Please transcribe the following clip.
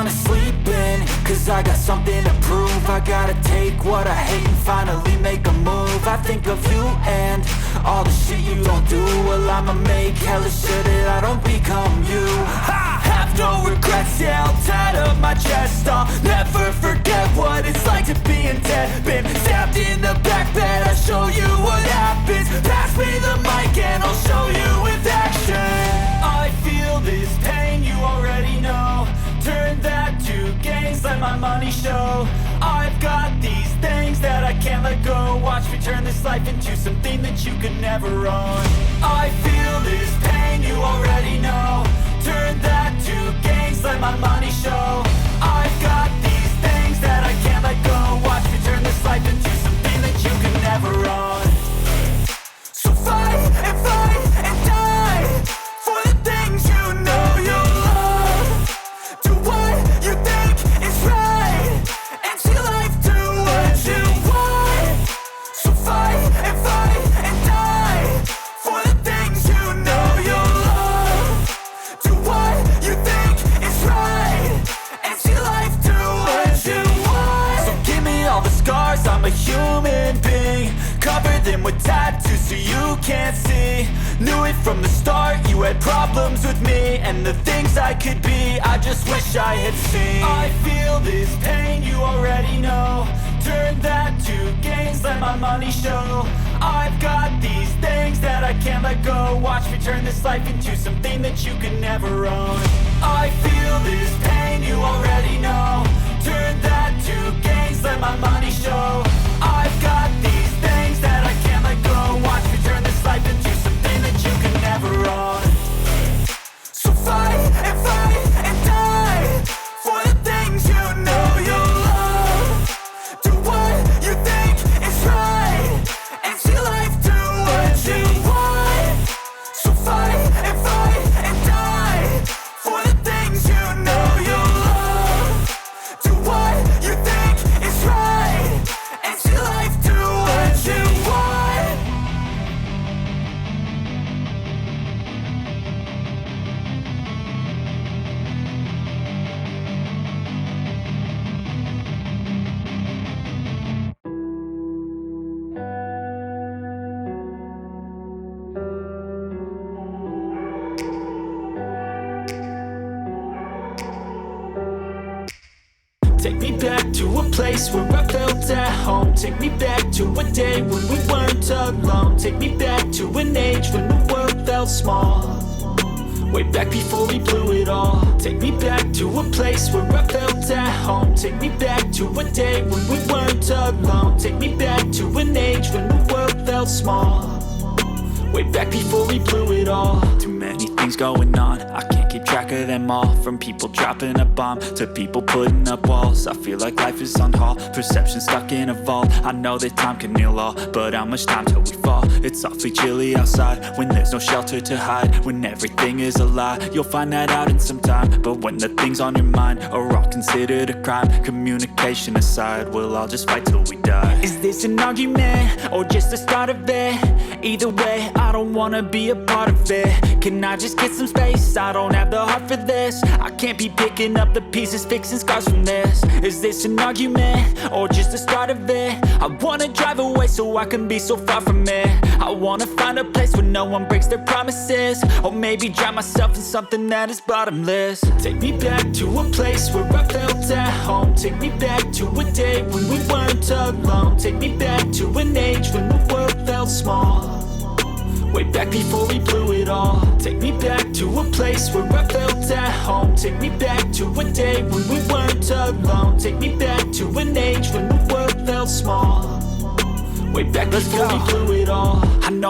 wanna sleep in, cause I got something to prove. I gotta take what I hate and finally make a move. I think of you and all the shit you don't do. Well, I'ma make hella sure that I don't become you. I have no regrets, yeah, I'll tie up my chest. I'll never forget what it's like to be in debt. Been stabbed in the back bed, I'll show you what happens. Pass me the mic and I'll show you with action. I feel this pain, you already know. Turn that to gains, let my money show. I've got these things that I can't let go. Watch me turn this life into something that you could never own. I feel this pain, you already know. Turn that to gains, let my money show. I've got these things that I can't let go. Watch me turn this life into something that you could never own. So fight and die for the things you know you love. Do what you think is right and see life do what you want. So fight and die for the things you know you love. Do what you think is right and see life do what you want. So give me all the scars, I'm a human being. Cover them with tattoos so you can't see. Knew it from the start, you had problems with me and the things I could be, I just wish I had seen. I feel this pain, you already know. Turn that to gains, let my money show. I've got these things that I can't let go. Watch me turn this life into something that you can never own. I feel this pain, you already know. Turn that to gains, let my money show. I've got these things that I can't let go. Watch me turn this life into something that you can never own. So fight and die for the things you know you love. Do what you think is right and see life do what you want. So fight and die for the things you know you love. Do what you think is right and see life do what you want. Take me back to a place where I felt at home. Take me back to a day when we weren't alone. Take me back to an age when the world felt small. Way back before we blew it all. Take me back to a place where I felt at home. Take me back to a day when we weren't alone. Take me back to an age when the world felt small. Way back before we blew it all. Too many things going on, I can't keep track of them all. From people dropping a bomb to people putting up walls. I feel like life is on hold, perception stuck in a vault. I know that time can heal all, but how much time till we fall? It's awfully chilly outside when there's no shelter to hide. When everything is a lie, you'll find that out in some time. But when the things on your mind are all considered a crime, communication aside, we'll all just fight till we die. Is this an argument or just the start of it? Either way, I don't wanna be a part of it. Can I just get some space? I don't have the heart for this. I can't be picking up the pieces, fixing scars from this. Is this an argument or just the start of it? I wanna drive away so I can be so far from it. I wanna find a place where no one breaks their promises. Or maybe drown myself in something that is bottomless. Take me back to a place where I felt at home. Take me back to a day when we weren't alone. Take me back to an age when the world felt small. Way back before we blew it all. Take me back to a place where I felt at home. Take me back to a day when we weren't alone. Take me back to an age when the world felt small. Way back before we blew it all. I know